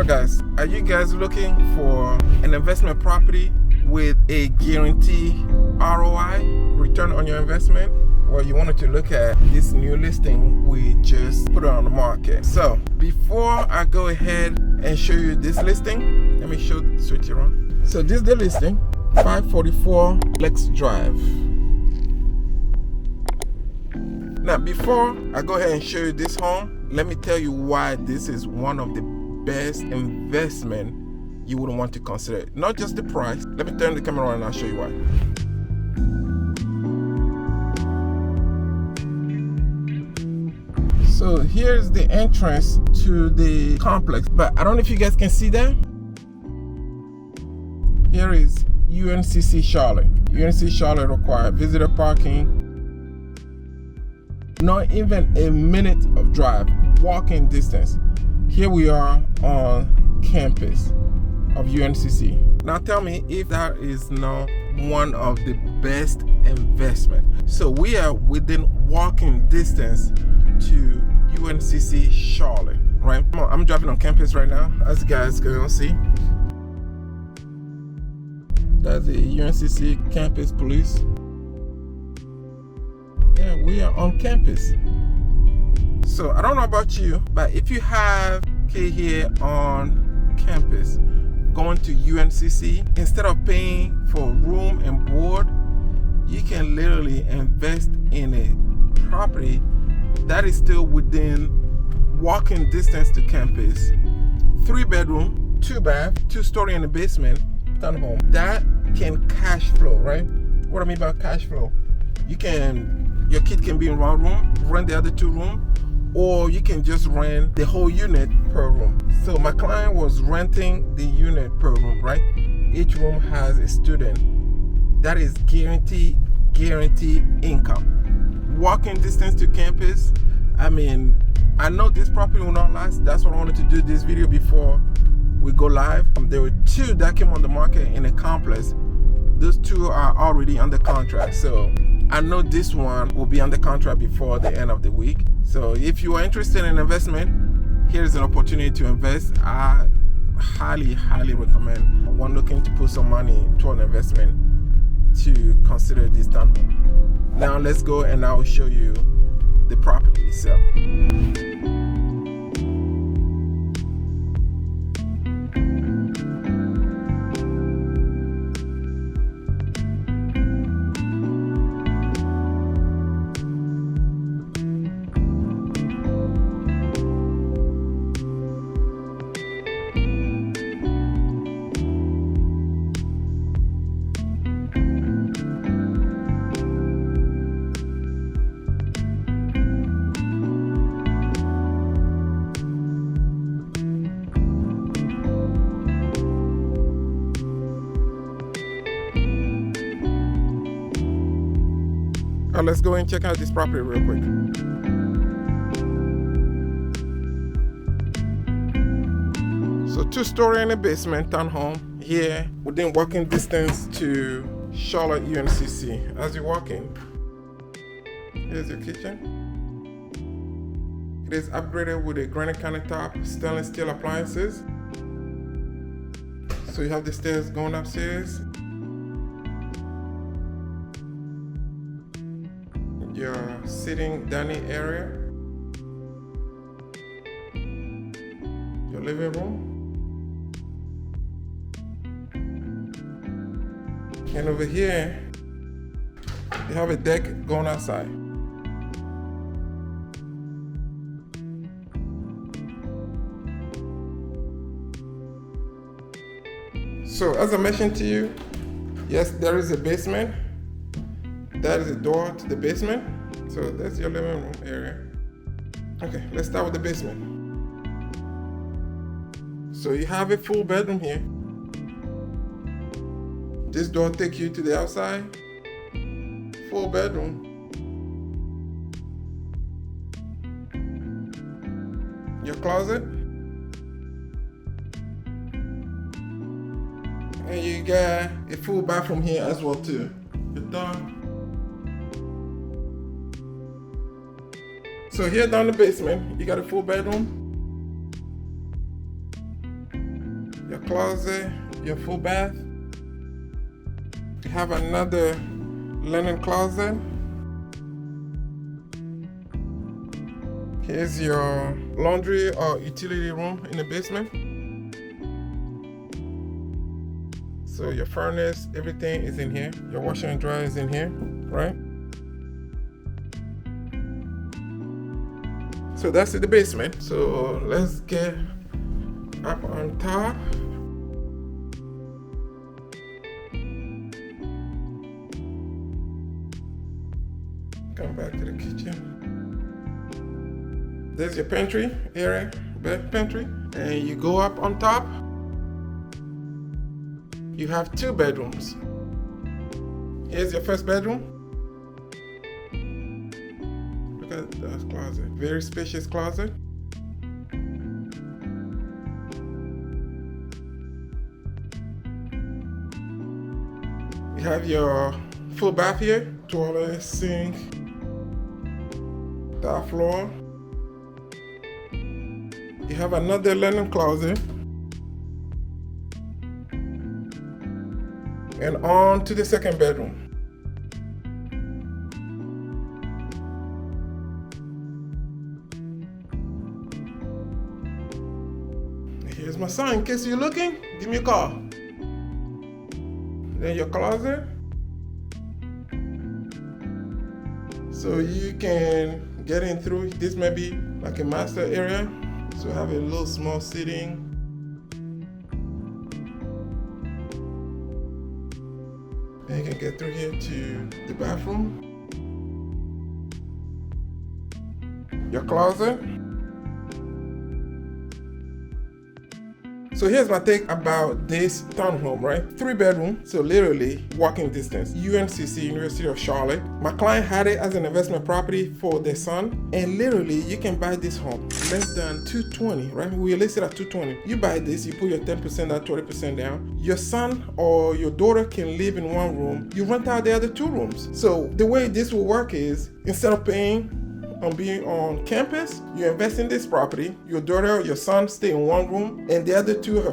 guys, are you guys looking for an investment property with a guaranteed ROI, return on your investment? Well, you wanted to look at this new listing we just put on the market. So before I go ahead and show you this listing, let me switch it around. So this is the listing, 544 Lex Drive. Now before I go ahead and show you this home, let me tell you why this is one of the best investment you would want to consider. Not just the price. Let me turn the camera on and I'll show you why. So here's the entrance to the complex, but I don't know if you guys can see that. Here is UNCC Charlotte. UNCC Charlotte require visitor parking. Not even a minute of drive, walking distance. Here we are on campus of UNCC. Now tell me if that is not one of the best investment. So we are within walking distance to UNCC Charlotte, right? I'm driving on campus right now, as you guys can see. That's the UNCC campus police. Yeah, we are on campus. So I don't know about you, but if you have K here on campus going to UNCC, instead of paying for room and board, you can literally invest in a property that is still within walking distance to campus. 3-bedroom, 2-bath, 2-story in the basement, townhome. That can cash flow, right? What I mean by cash flow, your kid can be in one room, rent the other 2 rooms, or you can just rent the whole unit per room. So my client was renting the unit per room, right? Each room has a student. That is guaranteed income. Walking distance to campus. I mean, I know this property will not last. That's what I wanted to do this video before we go live. There were 2 that came on the market in a complex. Those 2 are already under contract. So I know this one will be under contract before the end of the week. So if you are interested in investment, here's an opportunity to invest. I highly recommend one looking to put some money toward an investment to consider this townhome. Now let's go and I'll show you the property itself. Let's go and check out this property real quick. So 2-story in the basement, townhome, here within walking distance to Charlotte UNCC. As you walk in, here's your kitchen. It is upgraded with a granite countertop, stainless steel appliances. So you have the stairs going upstairs. Your sitting dining area, your living room, and over here you have a deck going outside. So as I mentioned to you, yes, there is a basement. That is a door to the basement. So that's your living room area. Okay, let's start with the basement. So you have a full bedroom here. This door takes you to the outside. Full bedroom. Your closet. And you got a full bathroom here as well too. You're done. So here down the basement, you got a full bedroom. your closet, your full bath. You have another linen closet. Here's your laundry or utility room in the basement. So your furnace, everything is in here. Your washer and dryer is in here, right? So that's the basement. So let's get up on top. Come back to the kitchen. There's your pantry area, bed pantry. And you go up on top. You have 2 bedrooms. Here's your first bedroom. Look at that closet. Very spacious closet. You have your full bath here. Toilet, sink, top floor. You have another linen closet. And on to the second bedroom. Here's my son. In case you're looking, give me a call. Then your closet. So you can get in through. This may be like a master area. So have a little small seating. And you can get through here to the bathroom. Your closet. So here's my take about this townhome, right? 3 bedroom, so literally walking distance. UNCC, University of Charlotte. My client had it as an investment property for their son, and literally you can buy this home less than $220, right? We listed at $220. You buy this, you put your 10% down, 20% down. Your son or your daughter can live in 1 room. You rent out the other 2 rooms. So the way this will work is, instead of paying on being on campus, you invest in this property. Your daughter or your son stay in 1 room, and the other 2, his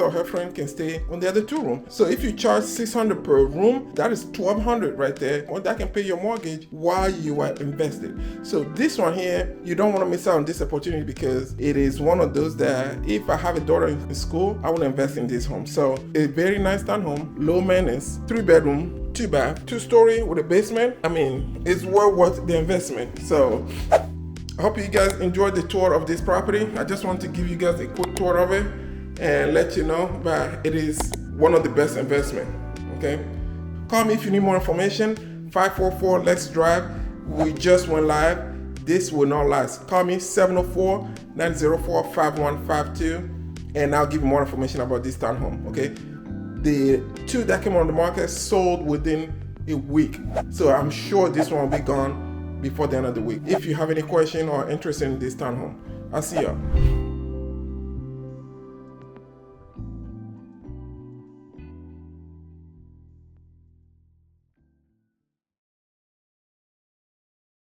or her friend can stay on the other 2 rooms. So if you charge $600 per room, that is $1,200 right there. Or that can pay your mortgage while you are invested. So this one here, you don't want to miss out on this opportunity, because it is one of those that if I have a daughter in school, I will invest in this home. So a very nice townhome, low maintenance, 3 bedroom, 2 bath, 2-story with a basement. I mean, it's well worth the investment. So I hope you guys enjoyed the tour of this property. I just want to give you guys a quick tour of it and let you know that it is one of the best investment. Okay, call me if you need more information. 544 Lex Drive. We just went live. This will not last. Call me 704-904-5152 and I'll give you more information about this townhome. Okay, the 2 that came on the market sold within a week. So I'm sure this one will be gone before the end of the week. If you have any question or interest in this townhome, I'll see you.